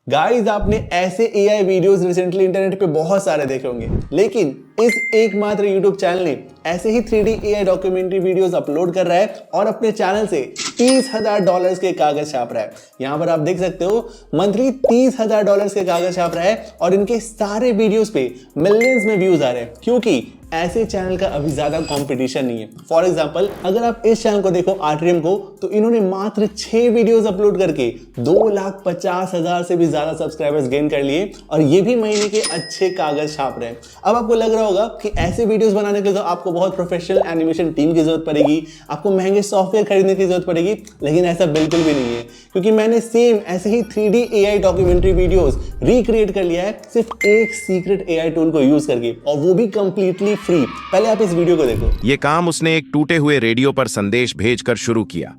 Guys आपने ऐसे AI videos recently internet पे बहुत सारे देखे होंगे, लेकिन इस एकमात्र यूट्यूब चैनल ने ऐसे ही 3D AI documentary videos upload कर रहा है और अपने चैनल से $30,000 के कागज छाप रहा है। यहाँ पर आप देख सकते हो मंथली $30,000 के कागज छाप रहा है और इनके सारे वीडियोस पे मिलियंस में व्यूज आ रहे हैं, क्योंकि ऐसे चैनल का अभी ज्यादा कंपटीशन नहीं है। फॉर एग्जांपल अगर आप इस चैनल को देखो आर्ट्रियम को, तो इन्होंने मात्र 6 वीडियोस अपलोड करके 2,50,000 से भी ज्यादा सब्सक्राइबर्स गेन कर लिए और ये भी महीने के अच्छे कागज छाप रहे हैं। अब आपको लग रहा होगा कि ऐसे वीडियोस बनाने के लिए तो आपको बहुत प्रोफेशनल एनिमेशन टीम की जरूरत पड़ेगी, आपको महंगे सॉफ्टवेयर खरीदने की जरूरत पड़ेगी, लेकिन ऐसा बिल्कुल भी नहीं है, क्योंकि मैंने सेम ऐसे ही 3D AI documentary videos recreate कर लिया है सिर्फ एक सीक्रेट एआई टूल को यूज करके, और वो भी कंप्लीटली फ्री। पहले आप इस वीडियो को देखो। ये काम उसने एक टूटे हुए रेडियो पर संदेश भेजकर शुरू किया।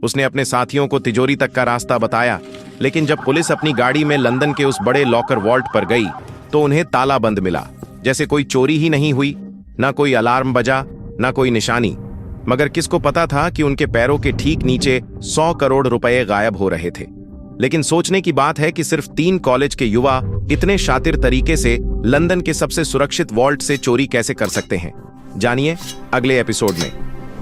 उसने अपने साथियों को तिजोरी तक का रास्ता बताया, लेकिन जब पुलिस अपनी गाड़ी में लंदन के उस बड़े लॉकर वॉल्ट पर गई तो उन्हें ताला बंद मिला, जैसे कोई चोरी ही नहीं हुई, ना कोई अलार्म बजा, ना कोई निशानी। मगर किसको पता था कि उनके पैरों के ठीक नीचे 100 करोड़ रुपए गायब हो रहे थे। लेकिन सोचने की बात है कि सिर्फ 3 कॉलेज के युवा इतने शातिर तरीके से लंदन के सबसे सुरक्षित वॉल्ट से चोरी कैसे कर सकते हैं। जानिए अगले एपिसोड में।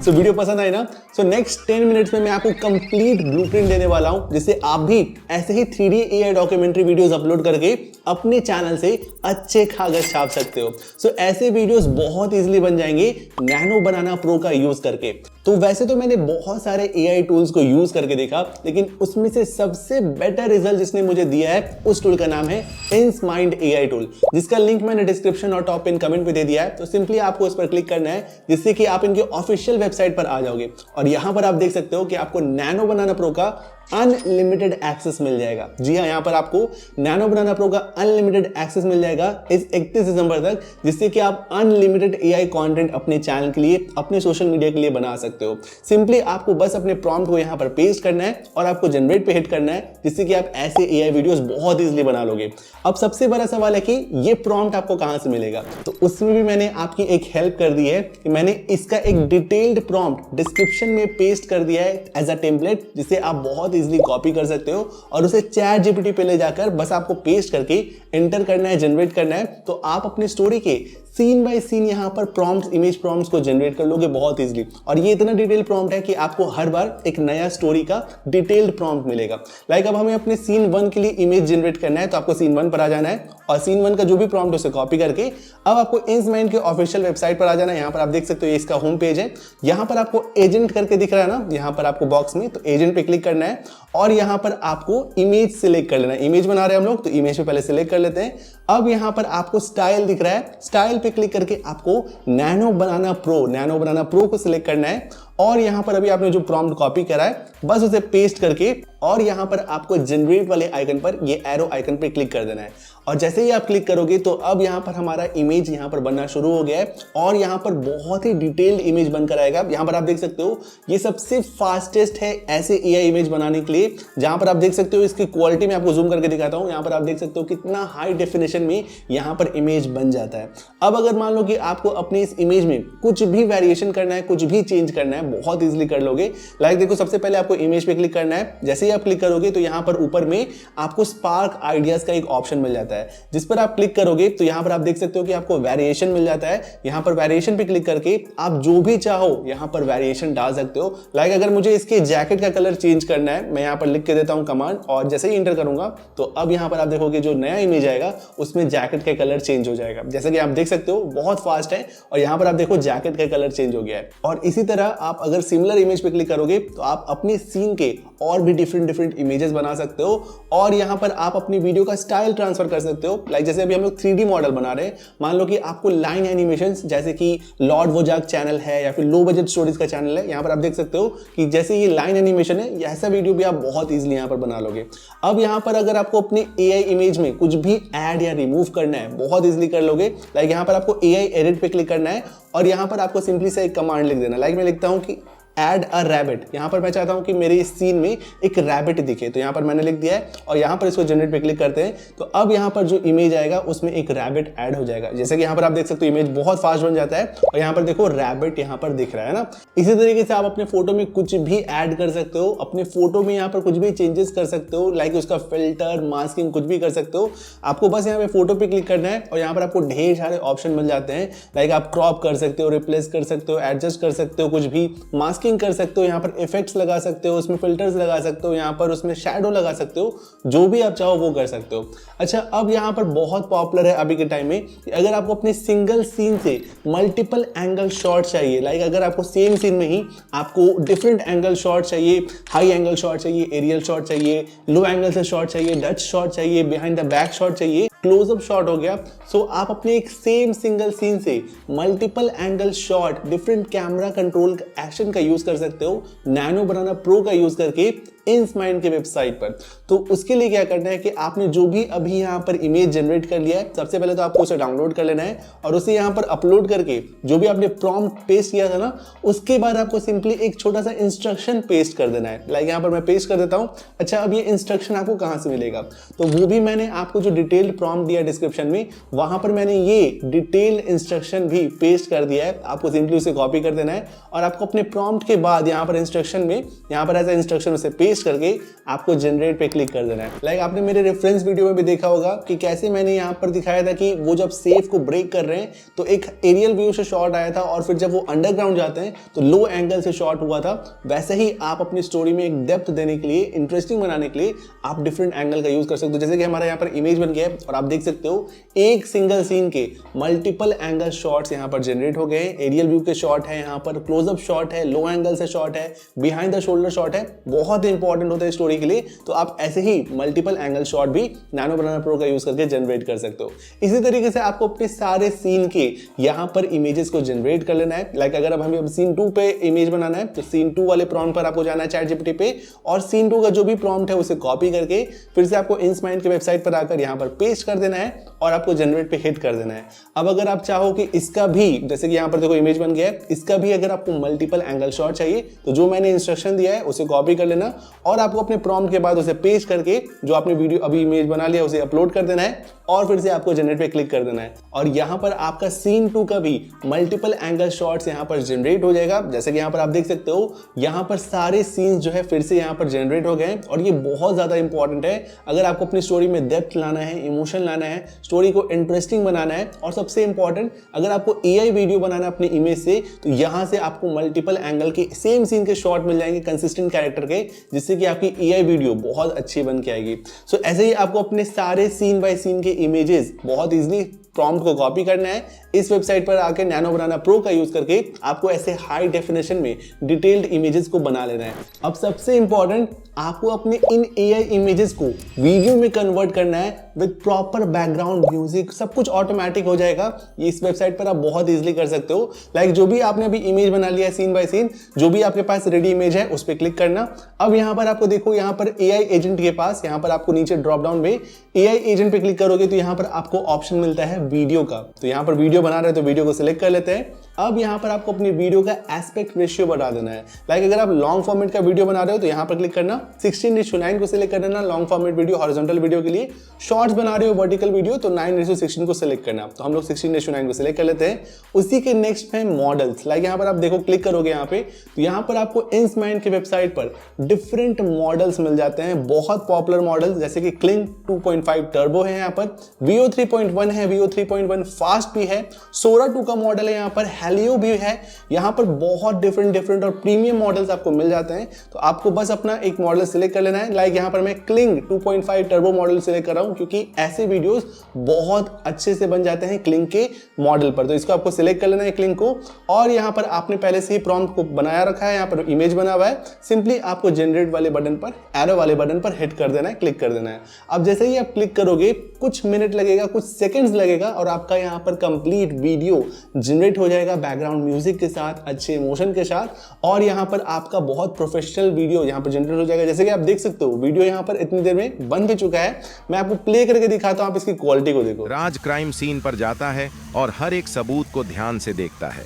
सो वीडियो पसंद आई ना? सो नेक्स्ट 10 मिनट्स में मैं आपको कंप्लीट ब्लूप्रिंट देने वाला हूं, जिससे आप भी ऐसे ही 3D AI documentary videos upload करके अपने चैनल से अच्छे कागज छाप सकते हो। सो ऐसे वीडियोस बहुत इजीली बन जाएंगे नैनो बनाना प्रो का यूज करके। तो वैसे तो मैंने बहुत सारे एआई टूल्स को यूज करके देखा, लेकिन उसमें से सबसे बेटर रिजल्ट जिसने मुझे दिया है उस टूल का नाम है इंसमाइंड एआई टूल, जिसका लिंक मैंने डिस्क्रिप्शन और टॉप पिन कमेंट पे दे दिया है। तो सिंपली आपको उस पर क्लिक करना है, जिससे कि आप इनके ऑफिशियल वेबसाइट पर आ जाओगे और यहां पर आप देख सकते हो कि आपको नैनो बनाना प्रो का अनलिमिटेड एक्सेस मिल जाएगा। जी हाँ, यहां पर आपको नैनो बनाना प्रो का अनलिमिटेड एक्सेस मिल जाएगा इस 31 दिसंबर तक, जिससे कि आप अनलिमिटेड एआई कंटेंट अपने चैनल के लिए, अपने सोशल मीडिया के लिए बना सकते हो। सिंपली आपको बस अपने प्रॉम्प्ट को यहां पर पेस्ट करना है और आपको जनरेट पे हिट करना है, जिससे कि आप ऐसे एआई वीडियोस बहुत इजीली बना लोगे। अब सबसे बड़ा सवाल है कि ये प्रॉम्प्ट आपको कहां से मिलेगा, तो उसमें भी मैंने आपकी एक हेल्प कर दी है कि मैंने इसका एक डिटेल्ड प्रॉम्प्ट डिस्क्रिप्शन में पेस्ट कर दिया है एज अ टेम्पलेट, जिसे आप बहुत इजीली कॉपी कर सकते हो और उसे चैट जीपीटी पे ले जाकर बस आपको पेस्ट करके एंटर करना है, जनरेट करना है, तो आप अपने स्टोरी के सीन बाय सीन यहाँ पर प्रॉम्प्ट्स, इमेज प्रॉम्प्ट्स को जनरेट कर लोगे बहुत इजीली। और ये इतना डिटेल प्रॉम्प्ट है कि आपको हर बार एक नया स्टोरी का डिटेल्ड प्रॉम्प्ट मिलेगा। लाइक अब हमें अपने सीन 1 के लिए इमेज जनरेट करना है, तो आपको सीन 1 पर आ जाना है और सीन 1 का जो भी प्रॉम्प्ट उसे कॉपी करके अब आपको इंसमाइंड के ऑफिशियल वेबसाइट पर आ जाना है। यहाँ पर आप देख सकते हो ये इसका होम पेज है। यहाँ पर आपको एजेंट करके दिख रहा है ना, यहाँ पर आपको बॉक्स में, तो एजेंट पे क्लिक करना है और यहाँ पर आपको इमेज सिलेक्ट कर लेना है। इमेज बना रहे हैं हम लोग, तो इमेज पे पहले सिलेक्ट कर लेते हैं। अब यहाँ पर आपको स्टाइल दिख रहा है, स्टाइल पे क्लिक करके आपको नैनो बनाना प्रो को सिलेक्ट करना है और यहां पर अभी आपने जो प्रॉम्प्ट कॉपी करा है बस उसे पेस्ट करके और यहां पर आपको जनरेट वाले आइकन पर, ये एरो आइकन पे क्लिक कर देना है। और जैसे ही आप क्लिक करोगे तो अब यहां पर हमारा इमेज यहां पर बनना शुरू हो गया है और यहां पर बहुत ही डिटेल्ड इमेज बनकर आएगा। यहां पर आप देख सकते हो ये सबसे फास्टेस्ट है ऐसे एआई इमेज बनाने के लिए, जहां पर आप देख सकते हो इसकी क्वालिटी में आपको जूम करके दिखाता हूं। यहां पर आप देख सकते हो कितना हाई डेफिनेशन में यहां पर इमेज बन जाता है। अब अगर मान लो कि आपको अपनी इस इमेज में कुछ भी वेरिएशन करना है, कुछ भी चेंज करना है, बहुत इजीली कर लोगे। लाइक देखो, सबसे पहले आपको इमेज पे क्लिक करना है। जैसे ही आप क्लिक करोगे तो यहां पर ऊपर में आपको स्पार्क आइडियाज का एक ऑप्शन मिल जाता है, जिस पर आप क्लिक करोगे तो यहां पर आप देख सकते हो कि आपको वेरिएशन मिल जाता है। यहां पर वेरिएशन पे क्लिक करके आप जो भी चाहो यहां पर वेरिएशन डाल सकते हो। लाइक अगर मुझे इसके जैकेट का कलर चेंज करना है, मैं यहां पर लिख के देता हूं कमांड और जैसे ही इंटर करूंगा तो अब यहां पर आप देखोगे जो नया इमेज आएगा उसमें जैकेट का कलर चेंज हो जाएगा। जैसे कि आप देख सकते हो बहुत फास्ट है और यहां पर आप देखो जैकेट का कलर चेंज हो गया है। और इसी तरह आप अगर सिमिलर इमेज पे क्लिक करोगे तो आप अपने सीन के और भी डिफरेंट इमेजेस बना सकते हो और यहां पर आप अपनी वीडियो का स्टाइल ट्रांसफर कर सकते हो। लाइक जैसे अभी हम लोग 3D मॉडल बना रहे हैं, मान लो कि आपको लाइन एनिमेशंस जैसे कि लॉर्ड वोजाक चैनल है या फिर लो बजट स्टोरीज का चैनल है, यहां पर आप देख सकते हो कि जैसे ये लाइन एनिमेशन है, ऐसा वीडियो भी आप बहुत इजीली यहां पर बना लोगे। अब यहां पर अगर आपको अपने एआई इमेज में कुछ भी ऐड या रिमूव करना है, बहुत इजीली कर लोगे। लाइक यहां पर आपको एआई एडिट पे क्लिक करना है और यहां पर आपको सिंपली से एक कमांड लिख देना। लाइक मैं लिखता हूं कि एड अ रैबिट। यहाँ पर मैं चाहता हूँ कि मेरे इस सीन में एक रैबिट दिखे, तो यहाँ पर मैंने लिख दिया है और यहाँ पर इसको जनरेट पे क्लिक करते हैं तो अब यहाँ पर जो इमेज आएगा उसमें एक रैबिट ऐड हो जाएगा। जैसे कि यहाँ पर आप देख सकते हो इमेज बहुत फास्ट बन जाता है और यहाँ पर देखो रैबिट यहाँ पर दिख रहा है ना। इसी तरीके से आप अपने फोटो में कुछ भी ऐड कर सकते हो, अपने फोटो में यहाँ पर कुछ भी चेंजेस कर सकते हो, लाइक उसका फिल्टर, मास्किंग, कुछ भी कर सकते हो। आपको बस यहाँ पे फोटो पे क्लिक करना है और यहाँ पर आपको ढेर सारे ऑप्शन मिल जाते हैं, लाइक आप क्रॉप कर सकते हो, रिप्लेस कर सकते हो, एडजस्ट कर सकते हो, कुछ भी मास्किंग कर सकते हो, यहाँ पर इफेक्ट्स लगा सकते हो, उसमें फिल्टर्स लगा सकते हो, यहाँ पर उसमें शैडो लगा सकते हो, जो भी आप चाहो वो कर सकते हो। अच्छा, अब यहाँ पर बहुत पॉपुलर है अभी के टाइम में कि अगर आपको अपने सिंगल सीन से मल्टीपल एंगल शॉट चाहिए, लाइक अगर आपको सेम सीन में ही आपको डिफरेंट एंगल शॉट चाहिए, हाई एंगल शॉट चाहिए, एरियल शॉट चाहिए, लो एंगल से शॉट चाहिए, डच शॉट चाहिए, बिहाइंड द बैक शॉट चाहिए, क्लोजअप शॉट हो गया, सो आप अपने एक सेम सिंगल सीन से multiple angle shot, different camera control action का यूज कर सकते हो नैनो बनाना प्रो का यूज करके इंस्माइंड के वेबसाइट पर। तो उसके लिए क्या करना है कि आपने जो भी अभी यहाँ पर इमेज जनरेट कर लिया है, सबसे पहले तो आपको उसे डाउनलोड कर लेना है और उसे यहाँ पर अपलोड करके जो भी आपने प्रॉम्प्ट पेस्ट किया था ना, उसके बाद आपको सिंपली एक छोटा सा इंस्ट्रक्शन पेस्ट कर देना है। लाइक यहाँ पर मैं पेस्ट कर देता हूँ। अच्छा, अब ये इंस्ट्रक्शन आपको कहाँ से मिलेगा, तो वो भी मैंने आपको जो डिटेल्ड प्रॉम्प्ट दिया डिस्क्रिप्शन में, वहां पर मैंने ये डिटेल्ड इंस्ट्रक्शन भी पेस्ट कर दिया है। आपको सिंपली उसे कॉपी कर देना है और आपको अपने प्रॉम्प्ट के बाद यहाँ पर इंस्ट्रक्शन में, यहाँ पर ऐसा इंस्ट्रक्शन उसे पेस्ट करके आपको जनरेट पे क्लिक कर देना है। लाइक आपने मेरे रेफरेंस वीडियो में भी देखा होगा कि कैसे मैंने यहाँ पर दिखाया था कि वो जब सेफ को ब्रेक कर रहे हैं तो एक एरियल व्यू से शॉट आया था और फिर जब वो अंडरग्राउंड जाते हैं तो लो एंगल से शॉट हुआ था। वैसे ही आप अपनी स्टोरी में एक डेप्थ देने के लिए, इंटरेस्टिंग बनाने के लिए आप डिफरेंट एंगल का यूज कर सकते हो। जैसे कि हमारा यहाँ पर इमेज बन गया है और आप देख सकते हो एक सिंगल सीन के मल्टीपल एंगल शॉट्स यहाँ पर जनरेट हो गए। एरियल व्यू के शॉट है, यहाँ पर क्लोजअप शॉट है, लो एंगल से शॉट है, बिहाइंड द शोल्डर शॉट है, बहुत इंपॉर्टेंट होता है स्टोरी के लिए। तो आप ऐसे ही मल्टीपल एंगल शॉट भी नैनो बनाना प्रो का यूज करके जनरेट कर सकते हो। इसी तरीके से आपको अपने सारे सीन के यहाँ पर इमेजेस को जनरेट कर लेना है। लाइक अगर अब हमें सीन 2 पे इमेज बनाना है तो सीन 2 वाले प्रॉम्प्ट पर आपको जाना है चैट जीपीटी पे और सीन 2 का जो भी प्रॉम्प्ट है उसे कॉपी करके फिर से आपको इंस्माइंड की वेबसाइट पर आकर यहाँ पर पेस्ट कर देना है और आपको जनरेट पे हिट कर देना है। अब अगर आप चाहो कि इसका भी, जैसे कि यहाँ पर देखो इमेज बन गया है, इसका भी अगर आपको मल्टीपल एंगल शॉट चाहिए तो जो मैंने इंस्ट्रक्शन दिया है उसे कॉपी कर लेना और आपको अपने प्रॉम्प्ट के बाद उसे पेस्ट करके जो आपने वीडियो अभी इमेज बना लिया उसे अपलोड कर देना है और फिर से आपको जनरेट पे क्लिक कर देना है और यहाँ पर आपका सीन 2 का भी मल्टीपल एंगल शॉट्स यहाँ पर जनरेट हो जाएगा। जैसे कि यहाँ पर आप देख सकते हो यहाँ पर सारे सीन्स जो है फिर से यहाँ पर जनरेट हो गए और ये बहुत ज्यादा इंपॉर्टेंट है अगर आपको अपनी स्टोरी में डेप्थ लाना है, इमोशन लाना है, स्टोरी को इंटरेस्टिंग बनाना है और सबसे इंपॉर्टेंट अगर आपको एआई वीडियो बनाना है अपनी इमेज से तो यहाँ से आपको मल्टीपल एंगल के सेम सीन के शॉट मिल जाएंगे कंसिस्टेंट कैरेक्टर के, जिससे कि आपकी एआई वीडियो बहुत अच्छी बन के आएगी। सो ऐसे ही आपको अपने सारे सीन बाय सीन के इमेजेस बहुत इजीली प्रॉम्प्ट को कॉपी करना है। इस वेबसाइट पर आकर नैनो बनाना प्रो का यूज करके आपको ऐसे हाई डेफिनेशन में डिटेल्ड इमेजेस को बना लेना है। अब सबसे इंपॉर्टेंट, आपको अपने इन एआई इमेजेस को वीडियो में कन्वर्ट करना है विद प्रॉपर बैकग्राउंड म्यूजिक, सब कुछ ऑटोमेटिक हो जाएगा। ये इस वेबसाइट पर आप बहुत इजीली कर सकते हो। लाइक जो भी आपने अभी इमेज बना लिया है सीन बाय सीन, जो भी आपके पास रेडी इमेज है उस पर क्लिक करना। अब यहाँ पर आपको देखो, यहाँ पर एआई एजेंट के पास, यहाँ पर आपको नीचे ड्रॉप डाउन में एआई एजेंट पे क्लिक करोगे तो यहाँ पर आपको ऑप्शन मिलता है वीडियो का। तो यहाँ पर वीडियो बना रहे हैं तो वीडियो को सिलेक्ट कर लेते हैं। अब यहाँ पर आपको अपनी वीडियो का एस्पेक्ट रेशियो बढ़ा देना है। लाइक अगर आप लॉन्ग फॉर्मेट का वीडियो बना रहे हो तो यहाँ पर क्लिक करना, 16:9 को सिलेक्ट कर देना long format video, horizontal video के लिए। शॉर्ट्स बना रहे हो वर्टिकल वीडियो तो 9:16 को सिलेक्ट करना। तो हम लोग 16:9 को सिलेक्ट कर लेते हैं। उसी के नेक्स्ट में मॉडल्स, लाइक यहाँ पर आप देखो क्लिक करोगे यहाँ पे तो यहाँ पर आपको इंस्माइंड की वेबसाइट पर डिफरेंट मॉडल्स मिल जाते हैं, बहुत पॉपुलर मॉडल्स, जैसे कि क्लिंग 2.5 टर्बो है, यहाँ पर Veo 3.1 है, Veo 3.1 फास्ट भी है, सोरा 2 का मॉडल है, यहाँ पर हेलियो भी है। यहाँ पर बहुत डिफरेंट और प्रीमियम मॉडल्स आपको मिल जाते हैं। तो आपको बस अपना एक मॉडल सिलेक्ट कर लेना है। लाइक यहाँ पर मैं क्लिंग 2.5 टर्बो मॉडल सिलेक्ट कर रहा हूँ क्योंकि ऐसे वीडियोस बहुत अच्छे से बन जाते हैं क्लिंग के मॉडल पर। तो इसको आपको सिलेक्ट कर लेना है क्लिंग को और यहाँ पर आपने पहले से ही प्रॉम्प्ट को बनाया रखा है, यहाँ पर इमेज बना हुआ है। सिंपली आपको जनरेट वाले बटन पर, एरो वाले बटन पर हिट कर देना है, क्लिक कर देना है। अब जैसे ही आप क्लिक करोगे कुछ मिनट लगेगा, कुछ सेकंड्स लगेगा और आपका यहाँ पर कंप्लीट वीडियो जनरेट हो जाएगा बैकग्राउंड म्यूजिक के साथ, अच्छे इमोशन के साथ और यहाँ पर आपका बहुत प्रोफेशनल वीडियो यहाँ पर जनरेट हो जाएगा। जैसे कि आप देख सकते हो वीडियो यहाँ पर इतनी देर में बन भी चुका है। मैं आपको प्ले करके दिखाता हूँ, आप इसकी क्वालिटी को देखो। राज क्राइम सीन पर जाता है और हर एक सबूत को ध्यान से देखता है।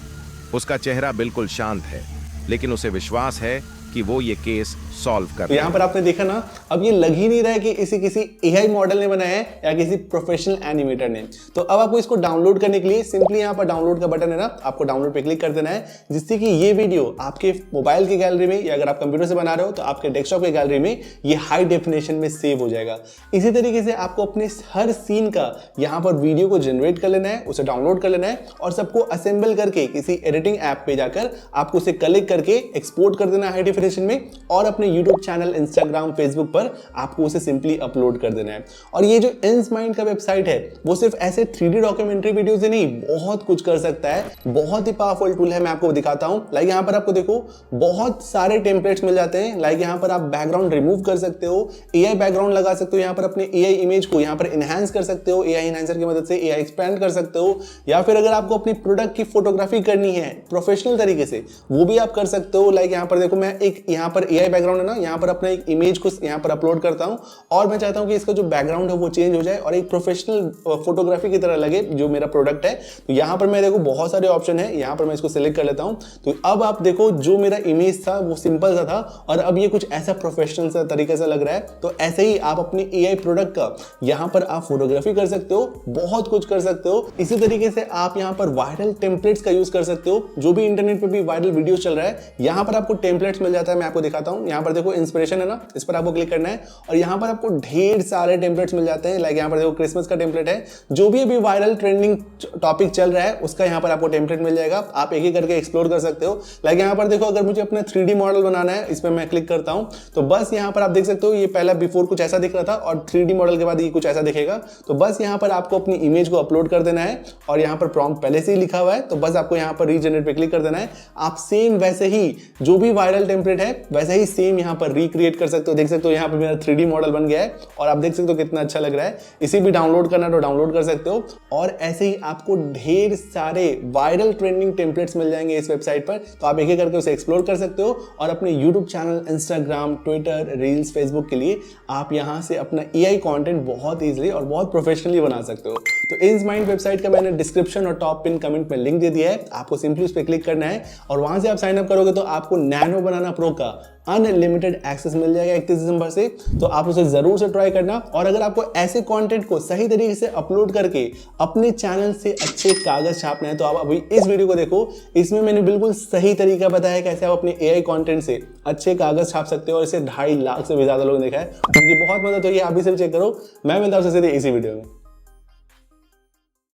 उसका चेहरा बिल्कुल शांत है, लेकिन उसे विश्वास है कि वो ये केस सॉल्व कर तो यहाँ पर आपने देखा ना, अब ये लग ही नहीं रहा है कि इसे किसी एआई मॉडल ने बनाया है या किसी प्रोफेशनल एनिमेटर ने। तो अब आपको इसको डाउनलोड करने के लिए सिंपली यहाँ पर डाउनलोड का बटन है ना, आपको डाउनलोड पे क्लिक कर देना है, जिससे कि ये वीडियो आपके मोबाइल की गैलरी में या अगर आप कंप्यूटर से बना रहे हो तो आपके डेस्कटॉप की गैलरी में ये हाई डेफिनेशन में सेव हो जाएगा। इसी तरीके से आपको अपने हर सीन का यहाँ पर वीडियो को जनरेट कर लेना है, उसे डाउनलोड कर लेना है और सबको असेंबल करके किसी एडिटिंग ऐप पे जाकर आपको उसे कलेक्ट करके एक्सपोर्ट कर देना है हाई डेफिनेशन में और अपने यूट्यूब चैनल, इंस्टाग्राम, फेसबुक पर आपको उसे सिंपली अपलोड कर देना है। और ये जो इंसमाइंड का वेबसाइट है वो सिर्फ ऐसे 3D डॉक्यूमेंट्री वीडियोस ही नहीं, बहुत कुछ कर सकता है। बहुत ही पावरफुल टूल है, मैं आपको दिखाता हूं। लाइक यहाँ पर आपको देखो बहुत सारे टेम्पलेट्स मिल जाते हैं। लाइक यहाँ पर आप बैकग्राउंड रिमूव कर सकते हो, एआई बैकग्राउंड लगा सकते हो, यहाँ पर अपने एआई इमेज को यहाँ पर इनहैंस कर सकते हो, एआई इनहैंसर की मदद से एआई एक्सपैंड कर सकते हो, या फिर अगर आपको अपनी प्रोडक्ट की फोटोग्राफी करनी है प्रोफेशनल तरीके से वो भी आप कर सकते हो। लाइक यहाँ पर देखो मैं एक यहाँ पर एआई बैकग्राउंड है ना, यहाँ पर अपना एक इमेज को यहाँ पर अपलोड करता हूँ और मैं चाहता हूँ कि इसका जो बैकग्राउंड है वो चेंज हो जाए और एक प्रोफेशनल फोटोग्राफी की तरह लगे जो मेरा प्रोडक्ट है। तो यहाँ पर मैं देखो बहुत सारे ऑप्शन है, यहाँ पर मैं इसको सिलेक्ट कर लेता हूँ। तो अब आप देखो जो मेरा इमेज था वो सिंपल सा था और अब ये कुछ ऐसा प्रोफेशनल सा तरीके से लग रहा है। तो ऐसे ही आप अपनी एआई प्रोडक्ट का यहाँ पर आप फोटोग्राफी कर सकते हो, बहुत कुछ कर सकते हो। इसी तरीके से आप यहाँ पर वायरल टेम्पलेट्स का यूज कर सकते हो। जो भी इंटरनेट पे भी वायरल वीडियो चल रहा है यहाँ पर आपको टेम्पलेट्स मिल जाता है। मैं आपको दिखाता हूँ, यहाँ पर देखो इंस्पिरेशन है ना, इस पर आपको क्लिक करना है और यहाँ पर आपको ढेर सारे टेम्पलेट्स मिल जाते हैं। लाइक यहाँ पर देखो क्रिसमस का टेम्पलेट है, जो भी अभी वायरल ट्रेंडिंग टॉपिक चल रहा है उसका यहाँ पर आपको टेम्पलेट मिल जाएगा। आप एक ही करके एक्सप्लोर कर सकते हो। लाइक यहाँ पर देखो अगर मुझे अपना 3D मॉडल बनाना है, इस पर मैं क्लिक करता हूँ तो बस यहाँ पर आप देख सकते हो ये पहला बिफोर कुछ ऐसा दिख रहा था और 3D मॉडल के बाद ये कुछ ऐसा दिखेगा। तो बस यहाँ पर आपको अपनी इमेज को अपलोड कर देना है और यहाँ पर प्रॉम्प्ट पहले से ही लिखा हुआ है, तो बस आपको यहाँ पर रीजनरेट पे क्लिक कर देना है। आप सेम वैसे ही जो भी वायरल टेम्पलेट है वैसे ही सेम यहाँ पर रिक्रिएट कर सकते हो। देख सकते हो यहाँ पर मेरा 3D मॉडल बन गया है और आप देख सकते हो कितना अच्छा लग रहा है। इसे भी डाउनलोड करना तो डाउनलोड कर सकते हो और ऐसे ही आपको ढेर सारे वायरल ट्रेंडिंग टेम्पलेट्स मिल जाएंगे इस वेबसाइट पर। तो आप एक एक करके उसे एक्सप्लोर कर सकते हो और अपने YouTube channel, Instagram, Twitter, reels, Facebook के लिए आप यहाँ से अपना एआई कंटेंट बहुत ईजिली और बहुत प्रोफेशनली बना सकते हो। तो इंसमाइंड वेबसाइट का मैंने डिस्क्रिप्शन और टॉप पिन कमेंट में लिंक दे दिया है, आपको सिंपली उस पर क्लिक करना है और वहां से आप साइन अप करोगे तो आपको नैनो बनाना प्रो का अनलिमिटेड एक्सेस मिल जाएगा 31 दिसंबर से। तो आप उसे जरूर से ट्राई करना और अगर आपको ऐसे कंटेंट को सही तरीके से अपलोड करके अपने चैनल से अच्छे कागज छापना है तो आप अभी इस वीडियो को देखो। इसमें मैंने बिल्कुल सही तरीका बताया है कैसे आप अपने एआई कंटेंट से अच्छे कागज छाप सकते हो और इसे 2.5 लाख से भी ज्यादा लोग देखा है। उनकी बहुत मदद होगी, आप भी सिर्फ चेक करो। मैं मिलता हूं सीधे इसी वीडियो में।